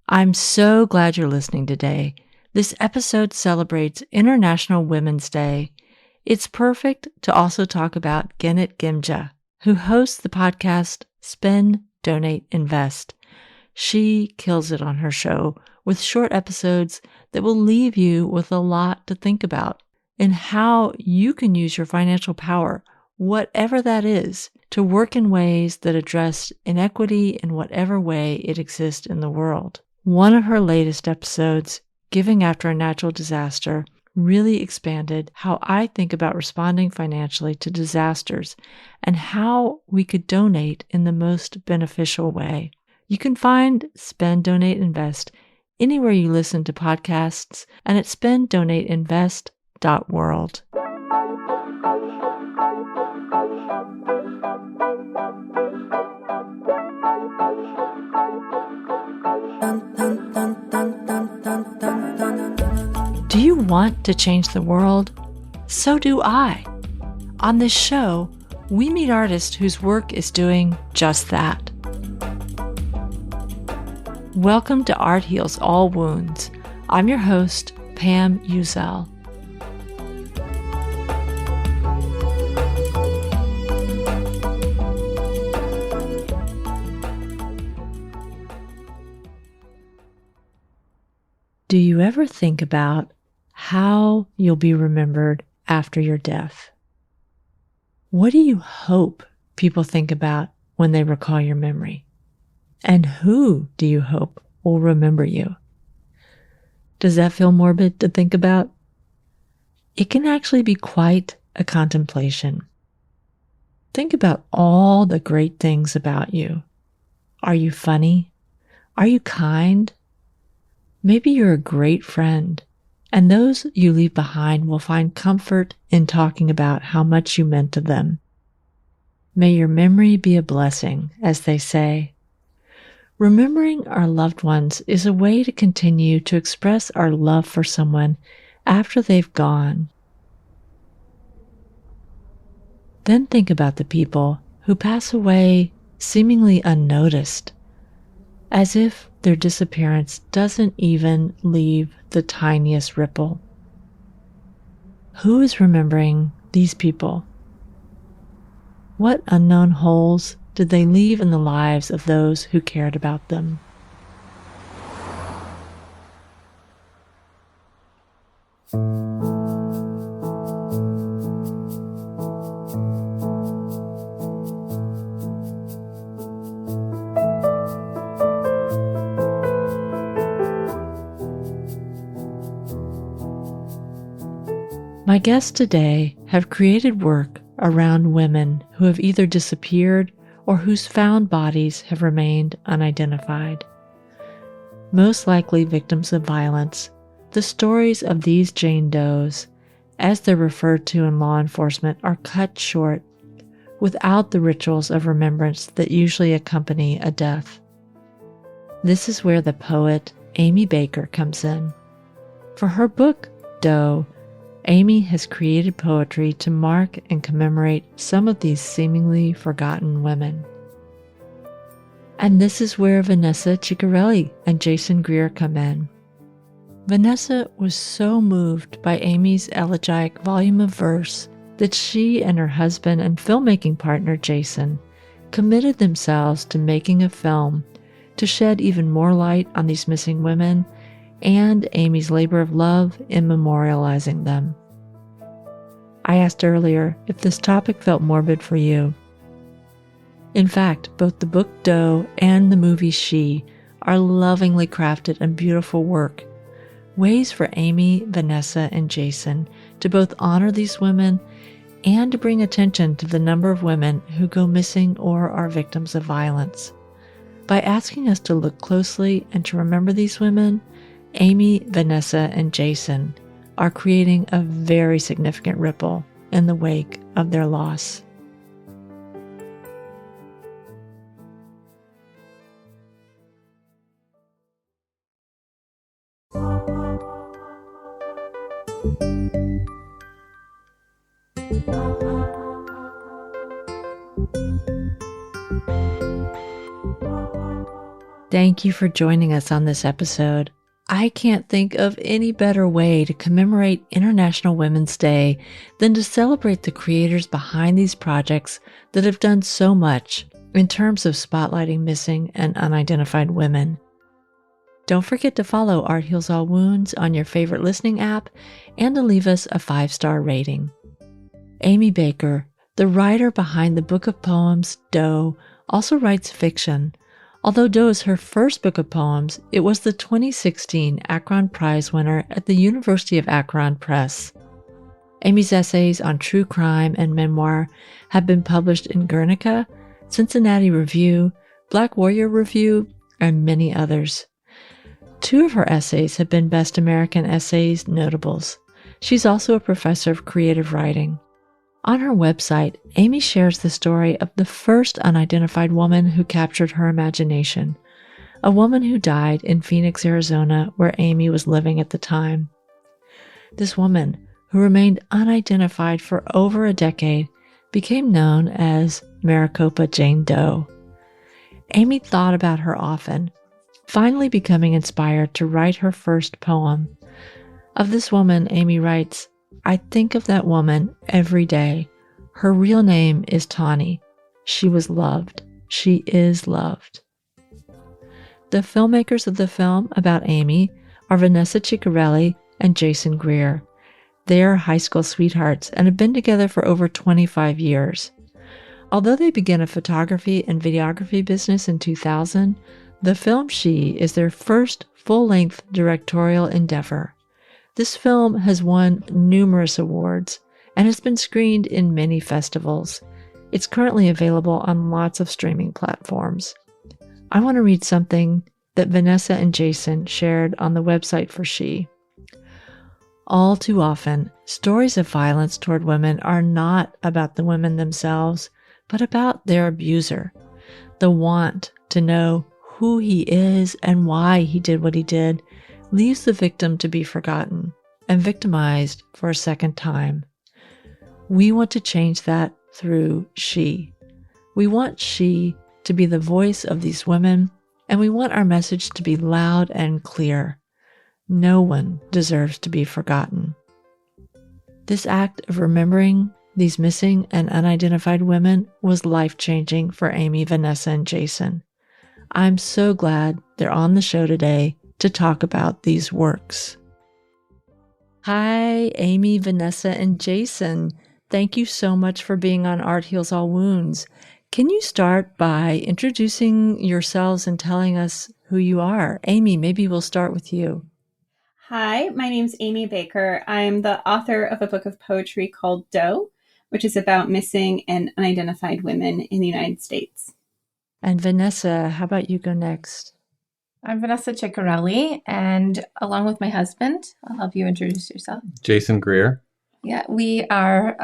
I'm so glad you're listening today. This episode celebrates International Women's Day. It's perfect to also talk about Gennet Gimja, who hosts the podcast Spend, Donate, Invest. She kills it on her show with short episodes that will leave you with a lot to think about and how you can use your financial power, whatever that is, to work in ways that address inequity in whatever way it exists in the world. One of her latest episodes, Giving After a Natural Disaster, really expanded how I think about responding financially to disasters and how we could donate in the most beneficial way. You can find Spend, Donate, Invest anywhere you listen to podcasts and at spenddonateInvest.world. Do you want to change the world? So do I. On this show, we meet artists whose work is doing just that. Welcome to Art Heals All Wounds. I'm your host, Pam Uzel. Do you ever think about how you'll be remembered after your death? What do you hope people think about when they recall your memory? And who do you hope will remember you? Does that feel morbid to think about? It can actually be quite a contemplation. Think about all the great things about you. Are you funny? Are you kind? Maybe you're a great friend, and those you leave behind will find comfort in talking about how much you meant to them. May your memory be a blessing, as they say. Remembering our loved ones is a way to continue to express our love for someone after they've gone. Then think about the people who pass away seemingly unnoticed, as if their disappearance doesn't even leave the tiniest ripple. Who is remembering these people? What unknown holes did they leave in the lives of those who cared about them? My guests today have created work around women who have either disappeared or whose found bodies have remained unidentified. Most likely victims of violence, the stories of these Jane Does, as they're referred to in law enforcement, are cut short without the rituals of remembrance that usually accompany a death. This is where the poet Aimee Baker comes in. For her book, Doe, Aimee has created poetry to mark and commemorate some of these seemingly forgotten women. And this is where Vanessa Cicarelli and Jason Greer come in. Vanessa was so moved by Aimee's elegiac volume of verse that she and her husband and filmmaking partner Jason committed themselves to making a film to shed even more light on these missing women and Aimee's labor of love in memorializing them. I asked earlier if this topic felt morbid for you. In fact, both the book Doe and the movie She are lovingly crafted and beautiful work, ways for Aimee, Vanessa, and Jason to both honor these women and to bring attention to the number of women who go missing or are victims of violence. By asking us to look closely and to remember these women, Aimee, Vanessa, and Jason are creating a very significant ripple in the wake of their loss. Thank you for joining us on this episode. I can't think of any better way to commemorate International Women's Day than to celebrate the creators behind these projects that have done so much in terms of spotlighting missing and unidentified women. Don't forget to follow Art Heals All Wounds on your favorite listening app and to leave us a 5-star rating. Aimee Baker, the writer behind the book of poems Doe, also writes fiction. Although Doe is her first book of poems, it was the 2016 Akron Prize winner at the University of Akron Press. Aimee's essays on true crime and memoir have been published in Guernica, Cincinnati Review, Black Warrior Review, and many others. 2 of her essays have been Best American Essays Notables. She's also a professor of creative writing. On her website, Aimee shares the story of the first unidentified woman who captured her imagination, a woman who died in Phoenix, Arizona, where Aimee was living at the time. This woman, who remained unidentified for over a decade, became known as Maricopa Jane Doe. Aimee thought about her often, finally becoming inspired to write her first poem. Of this woman, Aimee writes, "I think of that woman every day. Her real name is Tawny. She was loved. She is loved." The filmmakers of the film about Aimee are Vanessa Cicarelli and Jason Greer. They are high school sweethearts and have been together for over 25 years. Although they began a photography and videography business in 2000, the film She is their first full-length directorial endeavor. This film has won numerous awards and has been screened in many festivals. It's currently available on lots of streaming platforms. I want to read something that Vanessa and Jason shared on the website for She. All too often, stories of violence toward women are not about the women themselves, but about their abuser. The want to know who he is and why he did what he did leaves the victim to be forgotten and victimized for a second time. We want to change that through She. We want She to be the voice of these women, and we want our message to be loud and clear. No one deserves to be forgotten. This act of remembering these missing and unidentified women was life-changing for Aimee, Vanessa, and Jason. I'm so glad they're on the show today to talk about these works. Hi, Aimee, Vanessa, and Jason. Thank you so much for being on Art Heals All Wounds. Can you start by introducing yourselves and telling us who you are? Aimee, maybe we'll start with you. Hi, my name's Aimee Baker. I'm the author of a book of poetry called Doe, which is about missing and unidentified women in the United States. And Vanessa, how about you go next? I'm Vanessa Cicarelli, and along with my husband, I'll have you introduce yourself. Jason Greer. Yeah, we are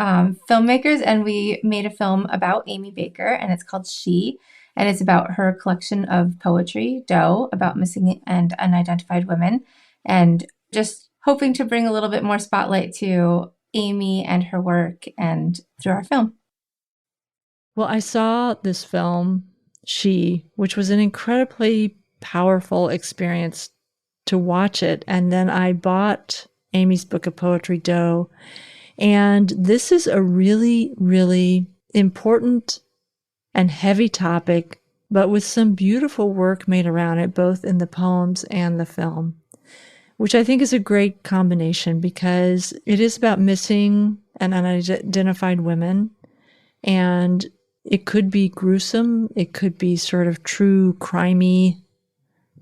filmmakers, and we made a film about Aimee Baker, and it's called She, and it's about her collection of poetry, Doe, about missing and unidentified women, and just hoping to bring a little bit more spotlight to Aimee and her work and through our film. Well, I saw this film, She, which was an incredibly powerful experience to watch it. And then I bought Aimee's book of poetry, Doe. And this is a really, really important and heavy topic, but with some beautiful work made around it, both in the poems and the film, which I think is a great combination because it is about missing and unidentified women. And it could be gruesome. It could be sort of true crimey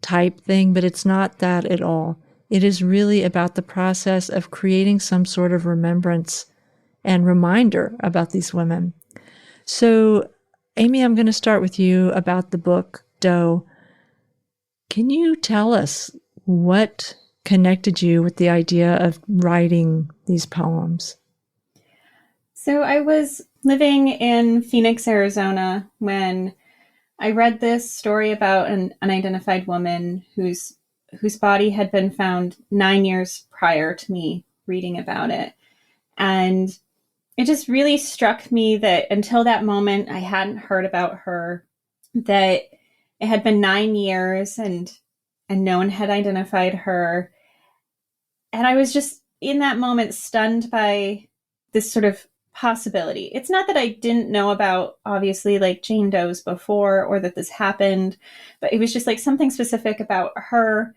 type thing, but it's not that at all. It is really about the process of creating some sort of remembrance and reminder about these women. So, Aimee, I'm going to start with you about the book, Doe. Can you tell us what connected you with the idea of writing these poems? So I was living in Phoenix, Arizona, when I read this story about an unidentified woman whose body had been found 9 years prior to me reading about it. And it just really struck me that until that moment, I hadn't heard about her, that it had been 9 years and no one had identified her. And I was just in that moment stunned by this sort of possibility. It's not that I didn't know about, obviously, like Jane Doe's before or that this happened, but it was just like something specific about her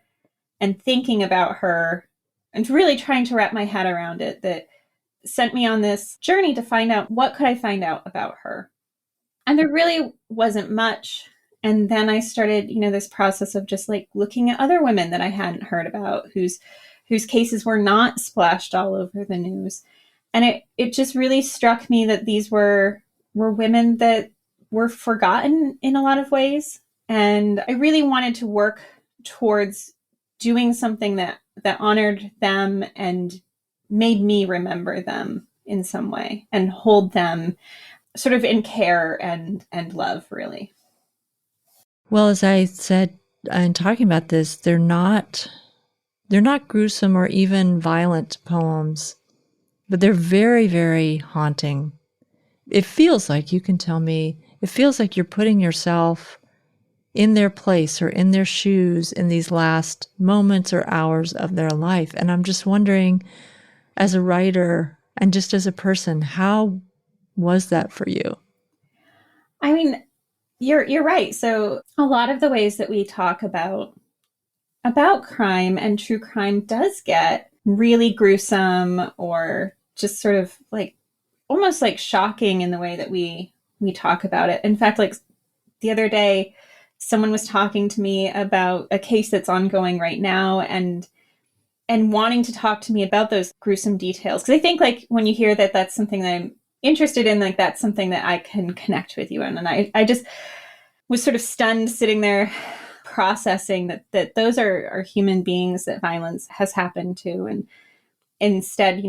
and thinking about her and really trying to wrap my head around it that sent me on this journey to find out what could I find out about her. And there really wasn't much. And then I started, this process of just like looking at other women that I hadn't heard about whose cases were not splashed all over the news. And it just really struck me that these were women that were forgotten in a lot of ways. And I really wanted to work towards doing something that honored them and made me remember them in some way and hold them sort of in care and love, really. Well, as I said in talking about this, they're not gruesome or even violent poems, but they're very, very haunting. It feels like, you can tell me, it feels like you're putting yourself in their place or in their shoes in these last moments or hours of their life. And I'm just wondering, as a writer and just as a person, how was that for you? I mean, you're right. So a lot of the ways that we talk about crime and true crime does get really gruesome or just sort of like almost like shocking in the way that we talk about it. In fact, like the other day, someone was talking to me about a case that's ongoing right now and wanting to talk to me about those gruesome details. Because I think like when you hear that that's something that I'm interested in, like that's something that I can connect with you in. And I just was sort of stunned sitting there processing that those are human beings that violence has happened to. And instead,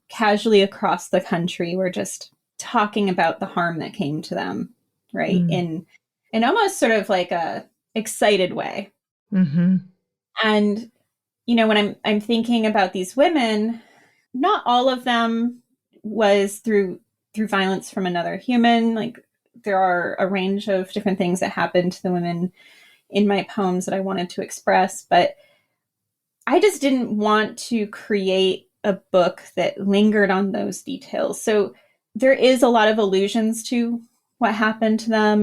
casually across the country, we're just talking about the harm that came to them, right? In almost sort of like a excited way. Mm-hmm. And, when I'm thinking about these women, not all of them was through violence from another human. Like there are a range of different things that happened to the women in my poems that I wanted to express, but I just didn't want to create a book that lingered on those details. So there is a lot of allusions to what happened to them,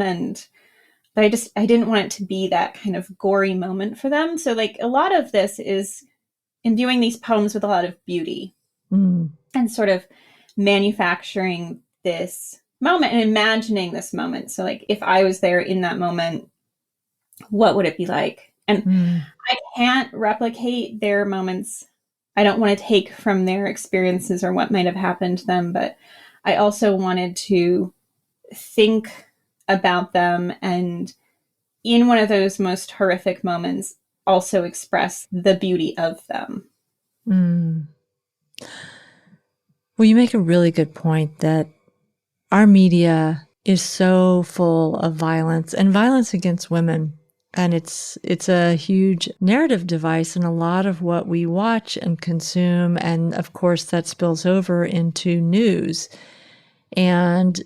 but I didn't want it to be that kind of gory moment for them. So like a lot of this is imbuing these poems with a lot of beauty and sort of manufacturing this moment and imagining this moment. So like if I was there in that moment, what would it be like? And I can't replicate their moments. I don't want to take from their experiences or what might have happened to them, but I also wanted to think about them and in one of those most horrific moments also express the beauty of them. Well, you make a really good point that our media is so full of violence and violence against women. And it's a huge narrative device in a lot of what we watch and consume. And of course, that spills over into news. And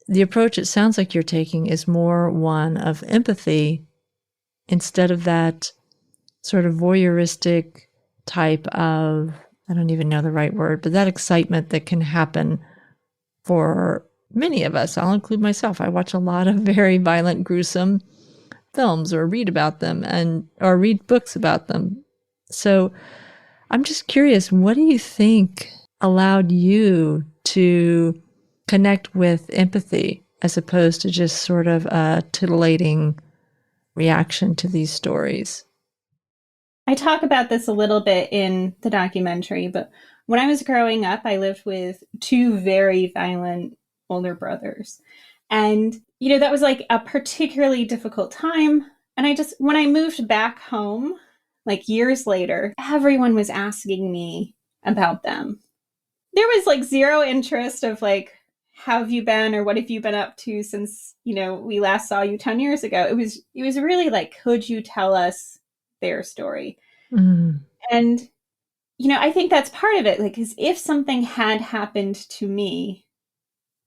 the approach it sounds like you're taking is more one of empathy instead of that sort of voyeuristic type of, I don't even know the right word, but that excitement that can happen for many of us. I'll include myself. I watch a lot of very violent, gruesome films or read about them or read books about them. So I'm just curious, what do you think allowed you to connect with empathy as opposed to just sort of a titillating reaction to these stories? I talk about this a little bit in the documentary, but when I was growing up, I lived with two very violent older brothers. And, that was like a particularly difficult time. And when I moved back home, like years later, everyone was asking me about them. There was like zero interest of like, how have you been or what have you been up to since, we last saw you 10 years ago. It was really like, could you tell us their story? And, I think that's part of it. Like, because if something had happened to me,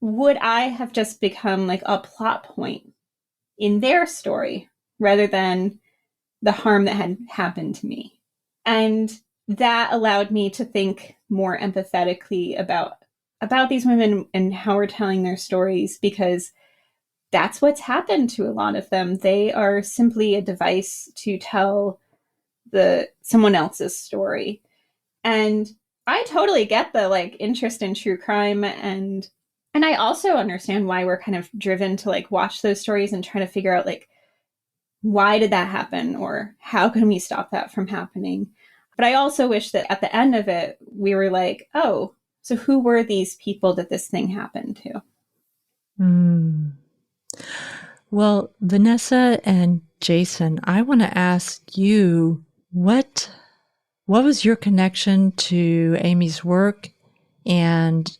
would I have just become like a plot point in their story? rather than the harm that had happened to me. And that allowed me to think more empathetically about these women and how we're telling their stories, because that's what's happened to a lot of them. They are simply a device to tell someone else's story. And I totally get the interest in true crime, and I also understand why we're kind of driven to watch those stories and try to figure out why did that happen, or how can we stop that from happening. But I also wish that at the end of it, we were like, oh, so who were these people that this thing happened to? Well, Vanessa and Jason, I want to ask you, what was your connection to Aimee's work, and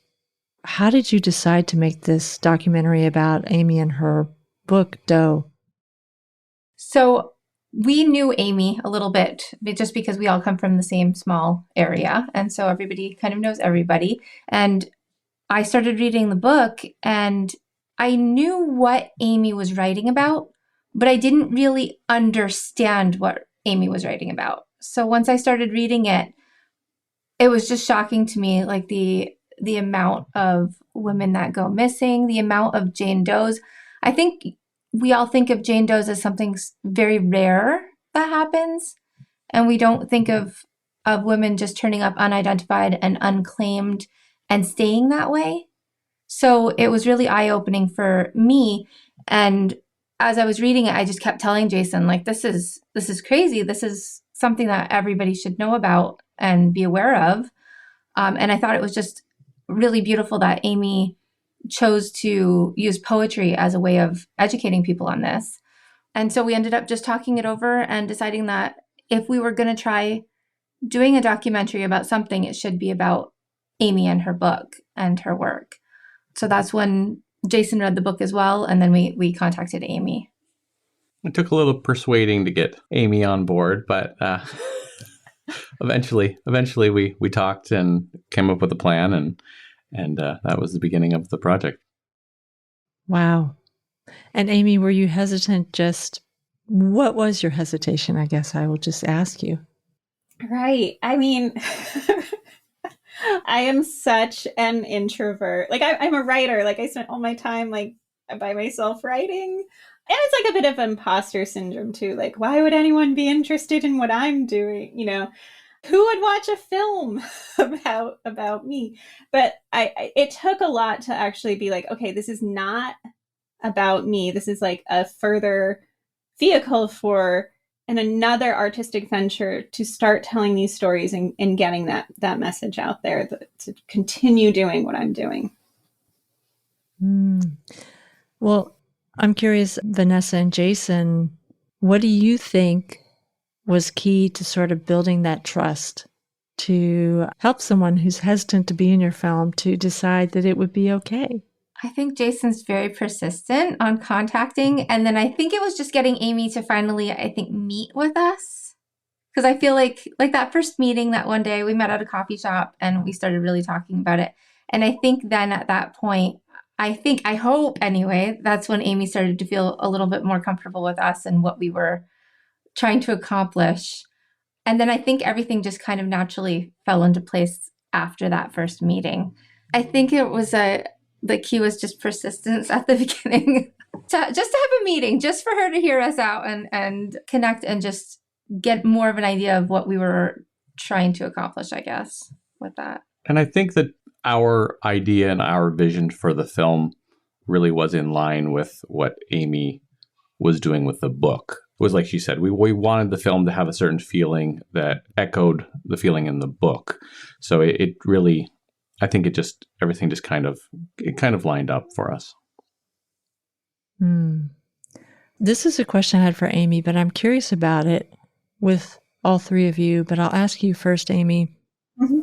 how did you decide to make this documentary about Aimee and her book, Doe? So we knew Aimee a little bit, just because we all come from the same small area. And so everybody kind of knows everybody. And I started reading the book, and I knew what Aimee was writing about, but I didn't really understand what Aimee was writing about. So once I started reading it, it was just shocking to me, the amount of women that go missing, the amount of Jane Does. I think we all think of Jane Does as something very rare that happens, and we don't think of women just turning up unidentified and unclaimed and staying that way. So it was really eye-opening for me. And as I was reading it, I just kept telling Jason, this is crazy. This is something that everybody should know about and be aware of. And I thought it was just really beautiful that Aimee chose to use poetry as a way of educating people on this. And so we ended up just talking it over and deciding that if we were going to try doing a documentary about something, it should be about Aimee and her book and her work. So that's when Jason read the book as well, and then we contacted Aimee. It took a little persuading to get Aimee on board, but eventually we talked and came up with a plan, and that was the beginning of the project. Wow. And Aimee, were you hesitant? What was your hesitation? I guess I will just ask you. Right. I mean, I am such an introvert. I'm a writer. I spent all my time by myself writing. And it's a bit of imposter syndrome too. Why would anyone be interested in what I'm doing? Who would watch a film about me? But it took a lot to actually be okay, this is not about me. This is a further vehicle for another artistic venture to start telling these stories and getting that message out there, to continue doing what I'm doing. Well, I'm curious, Vanessa and Jason, what do you think was key to sort of building that trust to help someone who's hesitant to be in your film to decide that it would be okay? I think Jason's very persistent on contacting. And then I think it was just getting Aimee to finally, meet with us. Because I feel like that first meeting, that one day we met at a coffee shop and we started really talking about it. And I think then at that point, I hope anyway, that's when Aimee started to feel a little bit more comfortable with us and what we were trying to accomplish. And then I think everything just kind of naturally fell into place after that first meeting. I think it was the key was just persistence at the beginning. Just to have a meeting, just for her to hear us out and connect and just get more of an idea of what we were trying to accomplish, I guess, with that. And I think that our idea and our vision for the film really was in line with what Aimee was doing with the book. It was like she said, we wanted the film to have a certain feeling that echoed the feeling in the book. So it really, I think everything just kind of lined up for us. This is a question I had for Aimee, but I'm curious about it with all three of you, but I'll ask you first, Aimee. Mm-hmm.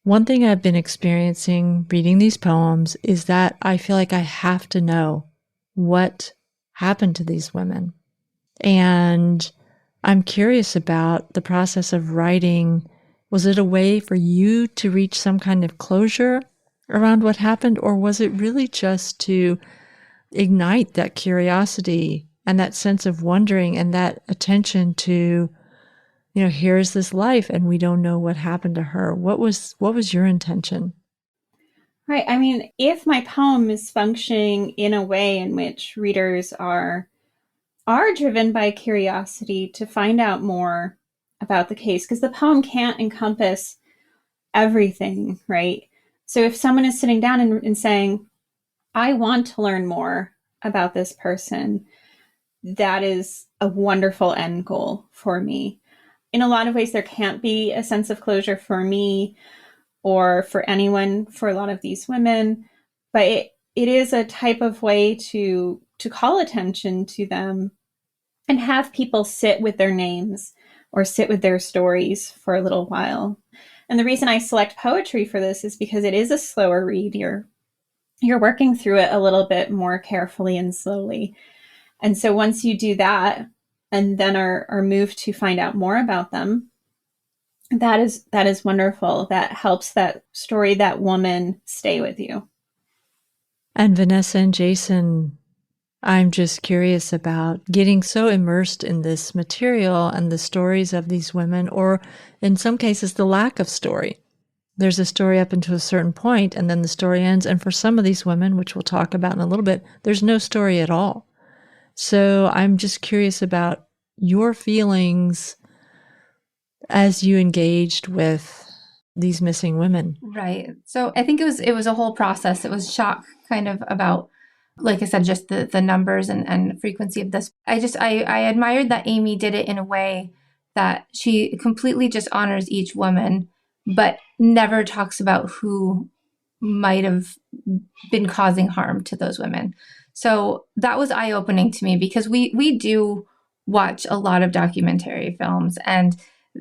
One thing I've been experiencing reading these poems is that I feel like I have to know what happened to these women. And I'm curious about the process of writing. Was it a way for you to reach some kind of closure around what happened, or was it really just to ignite that curiosity and that sense of wondering and that attention to, here's this life and we don't know what happened to her. What was your intention? Right. I mean, if my poem is functioning in a way in which readers are driven by curiosity to find out more about the case, because the poem can't encompass everything, right? So if someone is sitting down and saying, I want to learn more about this person, that is a wonderful end goal for me. In a lot of ways, there can't be a sense of closure for me or for anyone for a lot of these women, but it is a type of way to call attention to them and have people sit with their names or sit with their stories for a little while. And the reason I select poetry for this is because it is a slower read. You're working through it a little bit more carefully and slowly. And so once you do that and then are moved to find out more about them, that is wonderful. That helps that story, that woman, stay with you. And Vanessa and Jason, I'm just curious about getting so immersed in this material and the stories of these women, or in some cases, the lack of story. There's a story up until a certain point, and then the story ends. And for some of these women, which we'll talk about in a little bit, there's no story at all. So I'm just curious about your feelings as you engaged with these missing women. Right. So I think it was a whole process. It was shock kind of about, like I said, just the numbers and frequency of this. I admired that Aimee did it in a way that she completely just honors each woman, but never talks about who might have been causing harm to those women. So that was eye-opening to me, because we do watch a lot of documentary films, and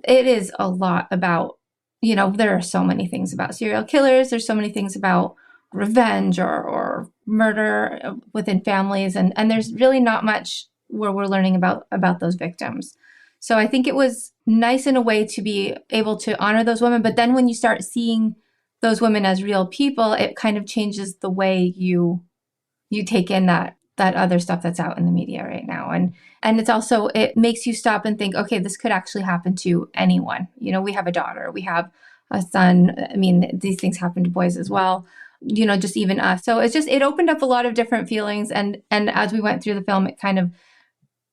it is a lot about, there are so many things about serial killers. There's so many things about revenge or murder within families. And there's really not much where we're learning about those victims. So I think it was nice in a way to be able to honor those women. But then when you start seeing those women as real people, it kind of changes the way you take in that other stuff that's out in the media right now. And it's also, it makes you stop and think, okay, this could actually happen to anyone. We have a daughter, we have a son. I mean, these things happen to boys as well, just even us. So it opened up a lot of different feelings. And as we went through the film, it kind of,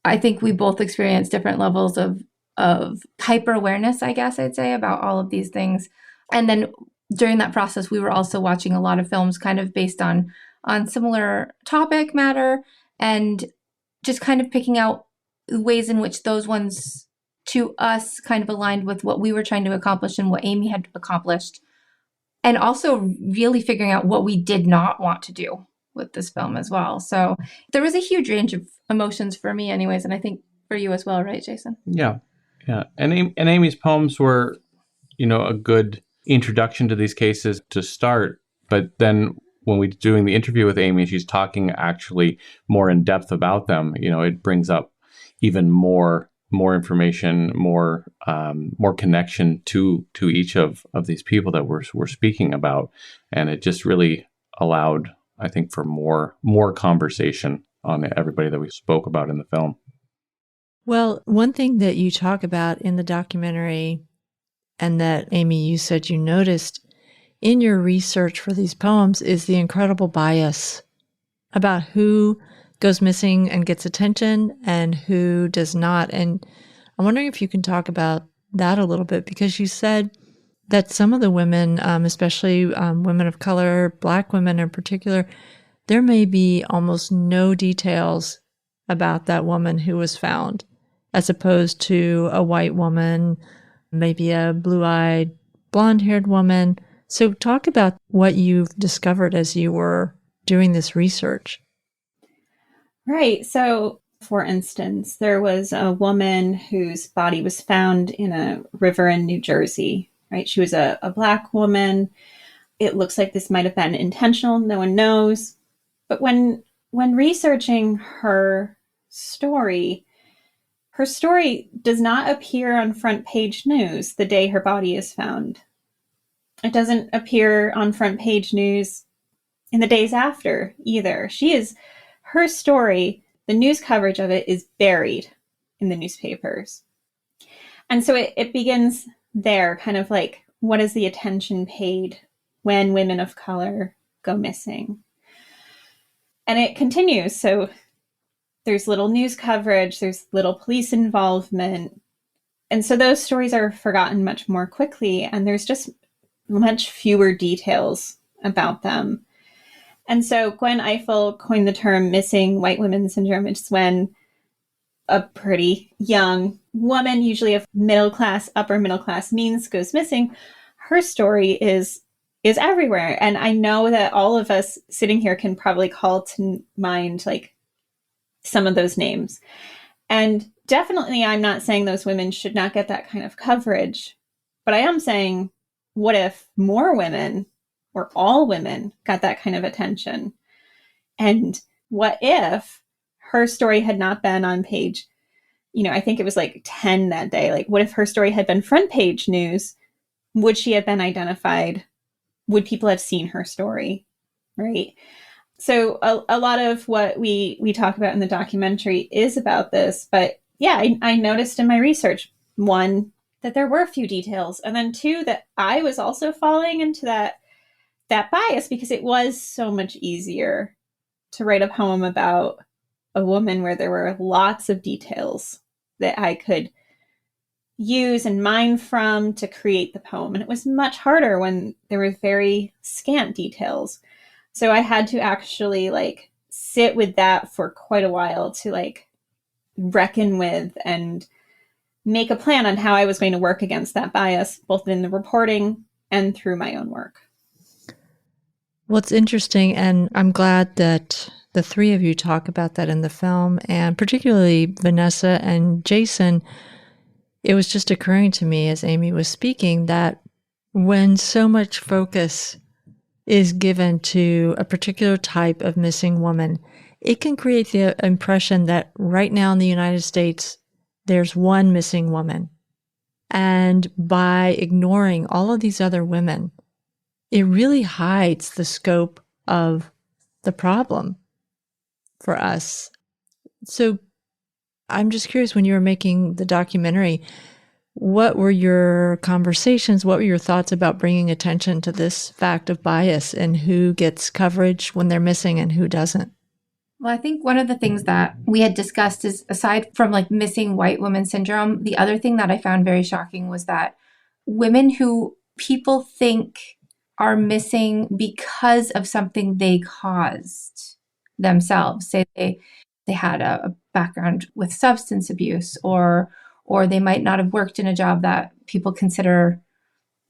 I think we both experienced different levels of hyper awareness, I guess I'd say, about all of these things. And then during that process, we were also watching a lot of films kind of based on similar topic matter, and just kind of picking out ways in which those ones to us kind of aligned with what we were trying to accomplish and what Aimee had accomplished. And also really figuring out what we did not want to do with this film as well. So there was a huge range of emotions for me anyways, and I think for you as well, right, Jason? Yeah. And Aimee's poems were, a good introduction to these cases to start. But then when we're doing the interview with Aimee, she's talking actually more in depth about them. It brings up even more information, more connection to each of these people that we're speaking about. And it just really allowed, I think, for more conversation on everybody that we spoke about in the film. Well, one thing that you talk about in the documentary, and that, Aimee, you said you noticed in your research for these poems, is the incredible bias about who goes missing and gets attention and who does not. And I'm wondering if you can talk about that a little bit, because you said that some of the women, especially women of color, Black women in particular, there may be almost no details about that woman who was found, as opposed to a white woman, maybe a blue-eyed, blonde-haired woman. So talk about what you've discovered as you were doing this research. Right. So, for instance, there was a woman whose body was found in a river in New Jersey, right? She was a Black woman. It looks like this might have been intentional. No one knows. But when researching her story does not appear on front page news the day her body is found. It doesn't appear on front page news in the days after either. Her story the news coverage of it is buried in the newspapers. And so it begins there, kind of like, what is the attention paid when women of color go missing? And it continues. So there's little news coverage, there's little police involvement. And so those stories are forgotten much more quickly, and there's just much fewer details about them. And so Gwen Ifill coined the term missing white women syndrome. It's when a pretty young woman, usually of middle class, upper middle class means, goes missing. Her story is everywhere. And I know that all of us sitting here can probably call to mind like some of those names. And definitely I'm not saying those women should not get that kind of coverage, but I am saying, what if more women or all women got that kind of attention? And what if her story had not been on page, I think it was like 10 that day. Like, what if her story had been front page news? Would she have been identified? Would people have seen her story? Right. So a lot of what we talk about in the documentary is about this. But yeah, I noticed in my research, one, that there were a few details. And then two, that I was also falling into that bias, because it was so much easier to write a poem about a woman where there were lots of details that I could use and mine from to create the poem. And it was much harder when there were very scant details. So I had to actually like sit with that for quite a while to like reckon with and make a plan on how I was going to work against that bias, both in the reporting and through my own work. What's interesting, and I'm glad that the three of you talk about that in the film, and particularly Vanessa and Jason, it was just occurring to me as Aimee was speaking that when so much focus is given to a particular type of missing woman, it can create the impression that right now in the United States, there's one missing woman. And by ignoring all of these other women, it really hides the scope of the problem for us. So I'm just curious, when you were making the documentary, what were your conversations? What were your thoughts about bringing attention to this fact of bias and who gets coverage when they're missing and who doesn't? Well, I think one of the things that we had discussed is, aside from like missing white woman syndrome, the other thing that I found very shocking was that women who people think are missing because of something they caused themselves, say they had a background with substance abuse, or they might not have worked in a job that people consider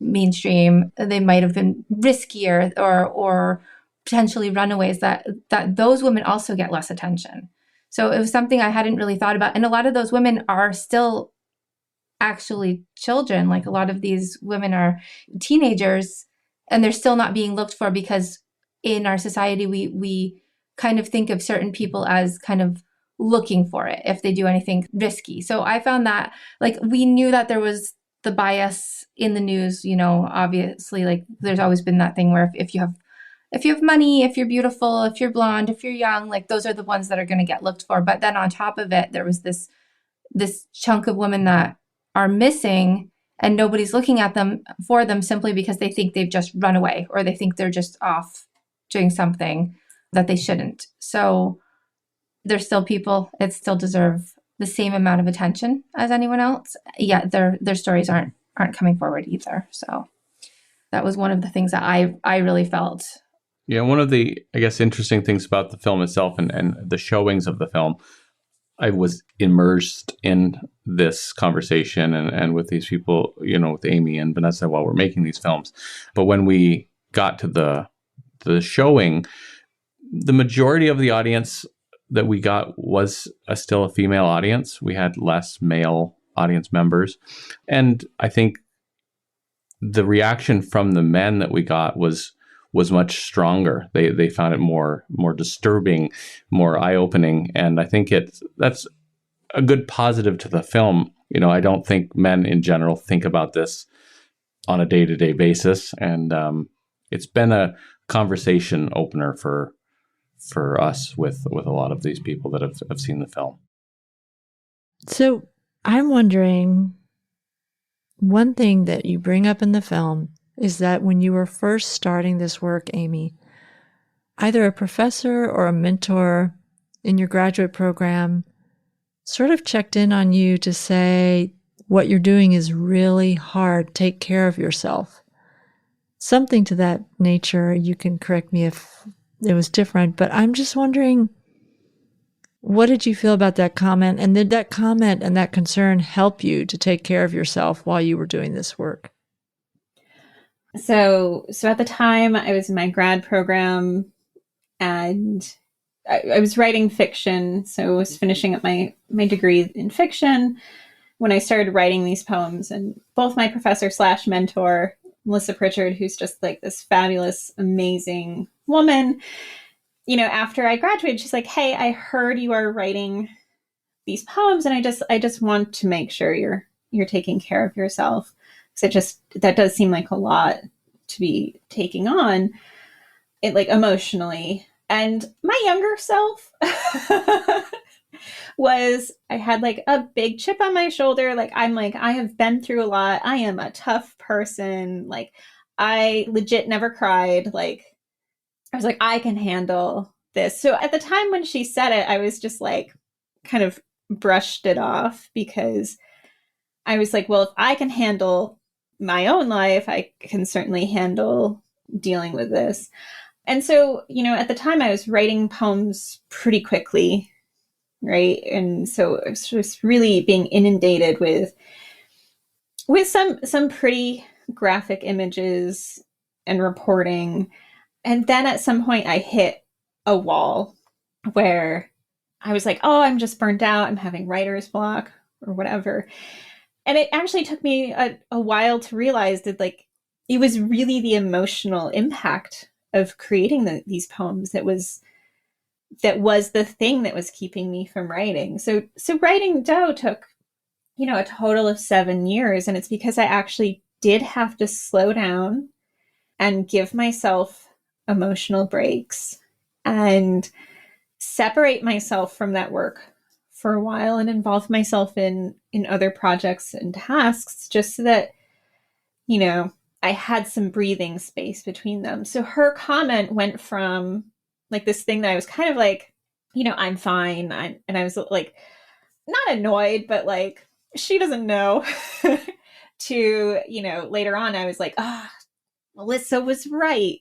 mainstream. They might have been riskier or potentially runaways, that those women also get less attention. So it was something I hadn't really thought about. And a lot of those women are still actually children. Like, a lot of these women are teenagers and they're still not being looked for, because in our society, we kind of think of certain people as kind of looking for it if they do anything risky. So I found that, like, we knew that there was the bias in the news, obviously, like, there's always been that thing where if you have money, if you're beautiful, if you're blonde, if you're young, like, those are the ones that are going to get looked for. But then on top of it, there was this chunk of women that are missing, and nobody's looking at them for them simply because they think they've just run away, or they think they're just off doing something that they shouldn't. So they're still people. It still deserve the same amount of attention as anyone else. Yet their stories aren't coming forward either. So that was one of the things that I really felt. Yeah, one of the, I guess, interesting things about the film itself and the showings of the film, I was immersed in this conversation and with these people, with Aimee and Vanessa while we're making these films. But when we got to the showing, the majority of the audience that we got was still a female audience. We had less male audience members. And I think the reaction from the men that we got was much stronger. They found it more disturbing, more eye-opening. And I think that's a good positive to the film. I don't think men in general think about this on a day-to-day basis. And it's been a conversation opener for for us with a lot of these people that have seen the film. So I'm wondering, one thing that you bring up in the film is that when you were first starting this work, Aimee, either a professor or a mentor in your graduate program sort of checked in on you to say, what you're doing is really hard. Take care of yourself. Something to that nature. You can correct me if it was different, but I'm just wondering, what did you feel about that comment? And did that comment and that concern help you to take care of yourself while you were doing this work? So at the time I was in my grad program and I was writing fiction. So I was finishing up my degree in fiction when I started writing these poems, and both my professor / mentor, Melissa Pritchard, who's just like this fabulous, amazing woman, after I graduated, she's like, hey, I heard you are writing these poems, and I just want to make sure you're taking care of yourself. Because that does seem like a lot to be taking on it, like emotionally. And my younger self I had like a big chip on my shoulder. Like, I have been through a lot. I am a tough person. Like, I legit never cried. Like, I was like, I can handle this. So at the time when she said it, I was just like, kind of brushed it off, because I was like, well, if I can handle my own life, I can certainly handle dealing with this. And so, at the time I was writing poems pretty quickly, right? And so I was just really being inundated with some pretty graphic images and reporting. And then at some point I hit a wall where I was like, oh, I'm just burned out. I'm having writer's block or whatever. And it actually took me a while to realize that, like, it was really the emotional impact of creating these poems that was the thing that was keeping me from writing. So writing Doe took, a total of 7 years. And it's because I actually did have to slow down and give myself emotional breaks and separate myself from that work for a while and involve myself in other projects and tasks, just so that, I had some breathing space between them. So her comment went from like this thing that I was kind of like, I'm fine. And I was like, not annoyed, but like, she doesn't know to, later on I was like, Melissa was right.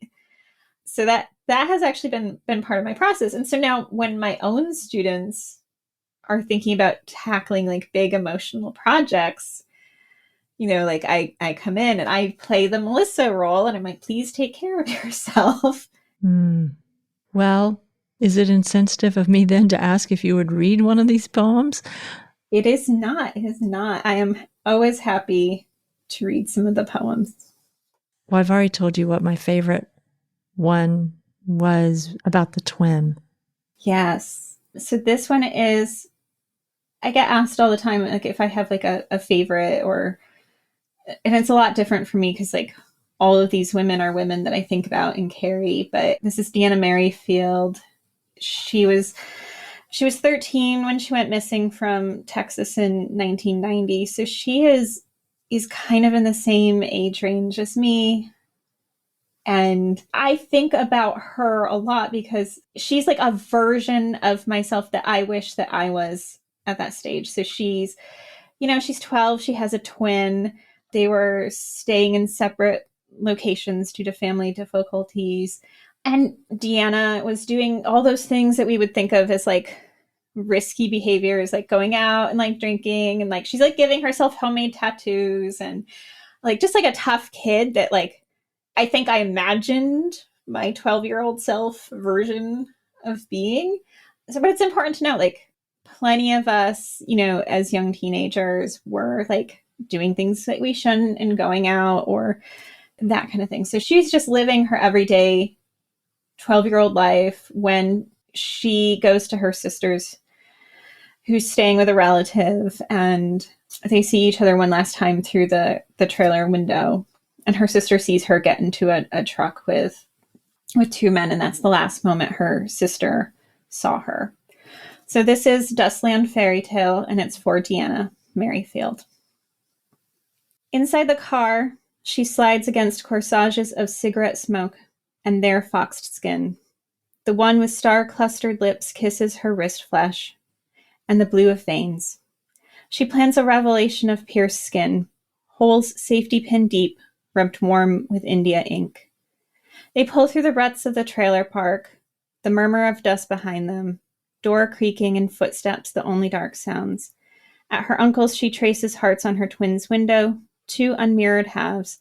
So that has actually been part of my process. And so now when my own students are thinking about tackling like big emotional projects, like I come in and I play the Melissa role, and I'm like, please take care of yourself. Well, is it insensitive of me then to ask if you would read one of these poems? It is not. It is not. I am always happy to read some of the poems. Well, I've already told you what my favorite one was, about the twin. Yes. So this one is, I get asked all the time, like, if I have like a favorite, and it's a lot different for me because like all of these women are women that I think about and carry. But this is Deanna Merrifield. She was 13 when she went missing from Texas in 1990. So she is kind of in the same age range as me. And I think about her a lot because she's like a version of myself that I wish that I was at that stage. So she's 12. She has a twin. They were staying in separate locations due to family difficulties. And Deanna was doing all those things that we would think of as like risky behaviors, like going out and like drinking, and like she's like giving herself homemade tattoos, and like just like a tough kid that like I think I imagined my 12-year-old self version of being. So, but it's important to know, like, plenty of us, as young teenagers were like doing things that we shouldn't and going out or that kind of thing. So she's just living her everyday 12-year-old life when she goes to her sister's, who's staying with a relative, and they see each other one last time through the trailer window. And her sister sees her get into a truck with with two men, and that's the last moment her sister saw her. So this is Dustland Fairy Tale, and it's for Deanna Merrifield. Inside the car, she slides against corsages of cigarette smoke and their foxed skin. The one with star-clustered lips kisses her wrist flesh, and the blue of veins. She plans a revelation of pierced skin, holes safety pin deep, rubbed warm with India ink. They pull through the ruts of the trailer park, the murmur of dust behind them, door creaking and footsteps the only dark sounds. At her uncle's, she traces hearts on her twin's window, two unmirrored halves.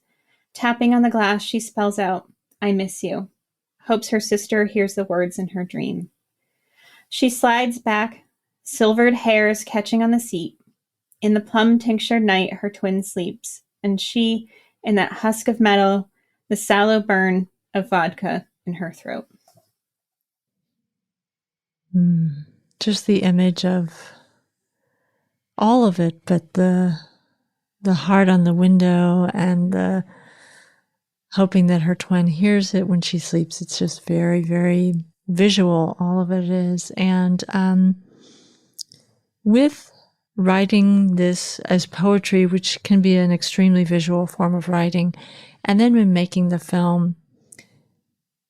Tapping on the glass, she spells out, "I miss you." Hopes her sister hears the words in her dream. She slides back, silvered hairs catching on the seat. In the plum-tinctured night, her twin sleeps, and she, in that husk of metal, the sallow burn of vodka in her throat. Just the image of all of it, but the heart on the window and the hoping that her twin hears it when she sleeps. It's just very, very visual, all of it is. And with writing this as poetry, which can be an extremely visual form of writing, and then when making the film,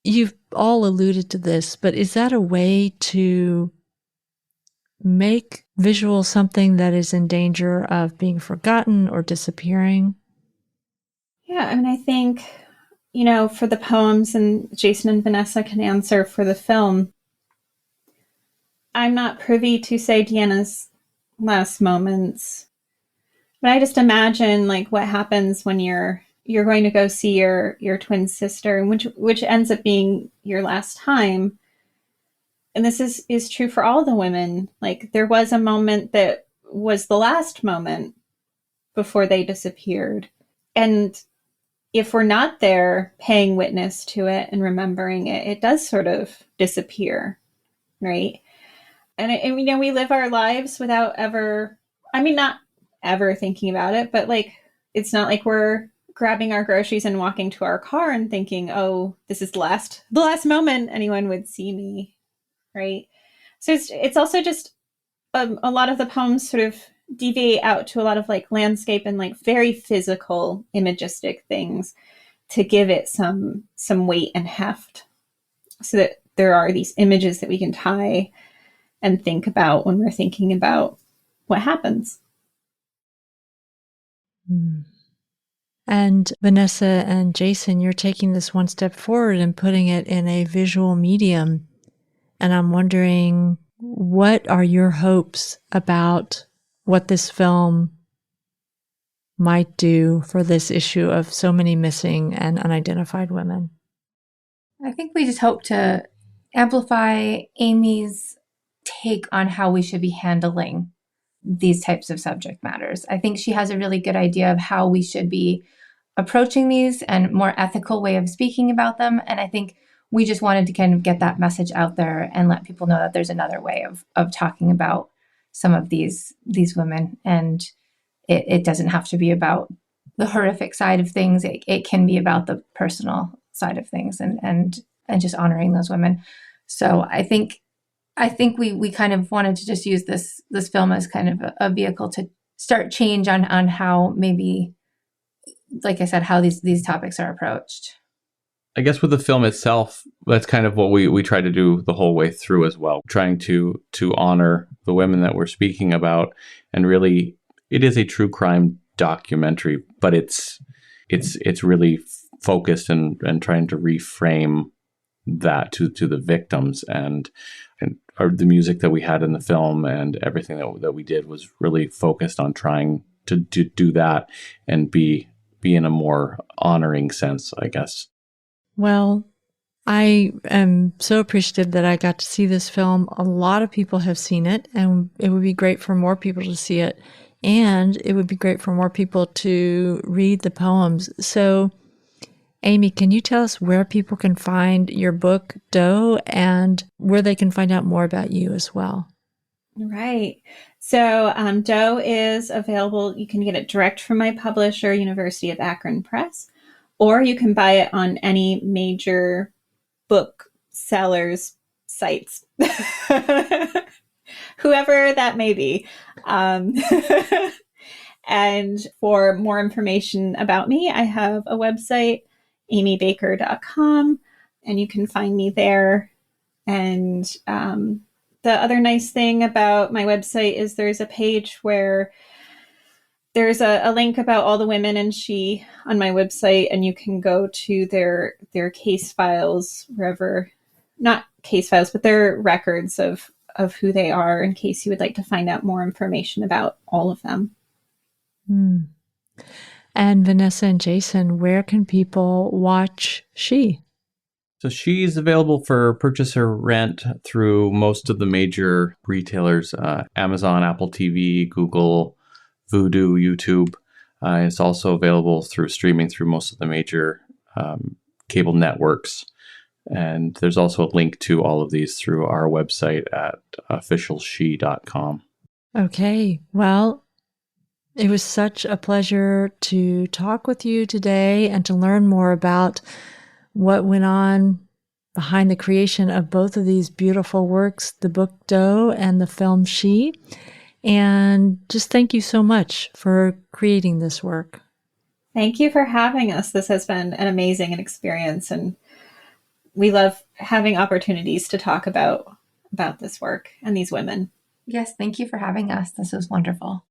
you've all alluded to this, but is that a way to make visual something that is in danger of being forgotten or disappearing? Yeah, I mean, I think, for the poems, and Jason and Vanessa can answer for the film, I'm not privy to say Deanna's last moments, but I just imagine what happens when you're going to go see your twin sister, which ends up being your last time. And this is true for all the women. There was a moment that was the last moment before they disappeared. And if we're not there paying witness to it and remembering it, it does sort of disappear, right? And we live our lives without ever, not ever thinking about it, but it's not like we're grabbing our groceries and walking to our car and thinking, oh, this is the last moment anyone would see me, right? So it's also just a lot of the poems sort of deviate out to a lot of landscape and very physical imagistic things to give it some weight and heft, so that there are these images that we can tie and think about when we're thinking about what happens. And Vanessa and Jason, you're taking this one step forward and putting it in a visual medium. And I'm wondering, what are your hopes about what this film might do for this issue of so many missing and unidentified women? I think we just hope to amplify Aimee's take on how we should be handling these types of subject matters. I think she has a really good idea of how we should be approaching these and more ethical way of speaking about them. And I think we just wanted to kind of get that message out there and let people know that there's another way of talking about some of these women. And it doesn't have to be about the horrific side of things. It can be about the personal side of things and just honoring those women. So I think we kind of wanted to just use this film as kind of a vehicle to start change on how, maybe, like I said, how these topics are approached. I guess with the film itself, that's kind of what we try to do the whole way through as well, trying to honor the women that we're speaking about. And really, it is a true crime documentary, but it's really focused and trying to reframe that to the victims, and the music that we had in the film and everything that we did was really focused on trying to do that and be in a more honoring sense, I guess. Well, I am so appreciative that I got to see this film. A lot of people have seen it, and it would be great for more people to see it. And it would be great for more people to read the poems. So, Aimee, can you tell us where people can find your book, Doe, and where they can find out more about you as well? Right. So Doe is available. You can get it direct from my publisher, University of Akron Press, or you can buy it on any major booksellers sites, whoever that may be. And for more information about me, I have a website, aimeebaker.com, and you can find me there. And the other nice thing about my website is there's a page where there's a link about all the women in She on my website, and you can go to their case files, wherever, not case files, but their records of who they are, in case you would like to find out more information about all of them. And Vanessa and Jason, where can people watch She? So She's available for purchase or rent through most of the major retailers, Amazon, Apple TV, Google, Vudu, YouTube. It's also available through streaming through most of the major cable networks. And there's also a link to all of these through our website at officialshe.com. Okay, well, it was such a pleasure to talk with you today and to learn more about what went on behind the creation of both of these beautiful works, the book Doe and the film She. And just thank you so much for creating this work. Thank you for having us. This has been an amazing experience, and we love having opportunities to talk about this work and these women. Yes, thank you for having us. This was wonderful.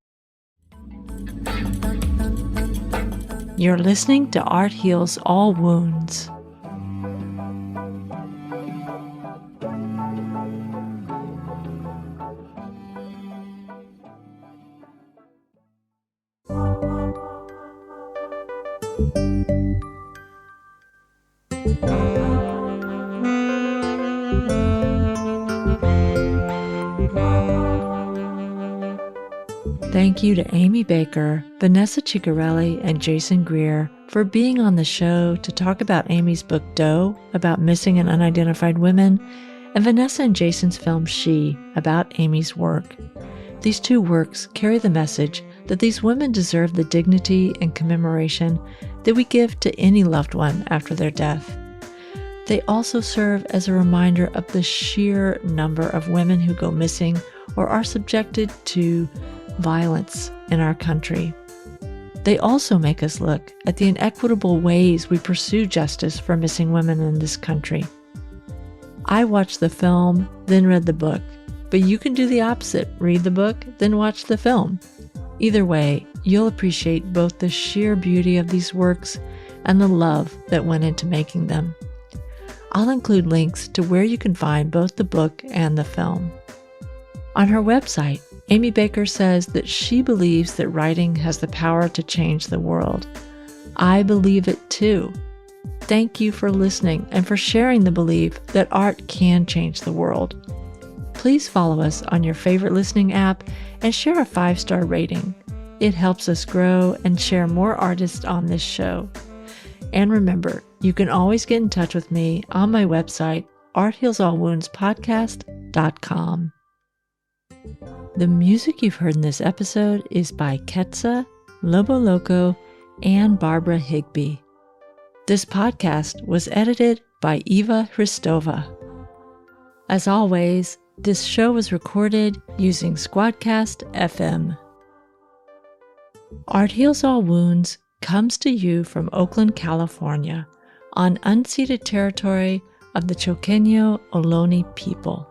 You're listening to Art Heals All Wounds. Thank you to Aimee Baker, Vanessa Cicarelli, and Jason Greer for being on the show to talk about Aimee's book Doe, about missing and unidentified women, and Vanessa and Jason's film She, about Aimee's work. These two works carry the message that these women deserve the dignity and commemoration that we give to any loved one after their death. They also serve as a reminder of the sheer number of women who go missing or are subjected to violence in our country. They also make us look at the inequitable ways we pursue justice for missing women in this country. I watched the film, then read the book, but you can do the opposite. Read the book, then watch the film. Either way, you'll appreciate both the sheer beauty of these works and the love that went into making them. I'll include links to where you can find both the book and the film. On her website, Aimee Baker says that she believes that writing has the power to change the world. I believe it too. Thank you for listening and for sharing the belief that art can change the world. Please follow us on your favorite listening app and share a 5-star rating. It helps us grow and share more artists on this show. And remember, you can always get in touch with me on my website, arthealsallwoundspodcast.com. The music you've heard in this episode is by Ketsa, Lobo Loco, and Barbara Higbee. This podcast was edited by Eva Hristova. As always, this show was recorded using Squadcast FM. Art Heals All Wounds comes to you from Oakland, California, on unceded territory of the Choqueño Ohlone people.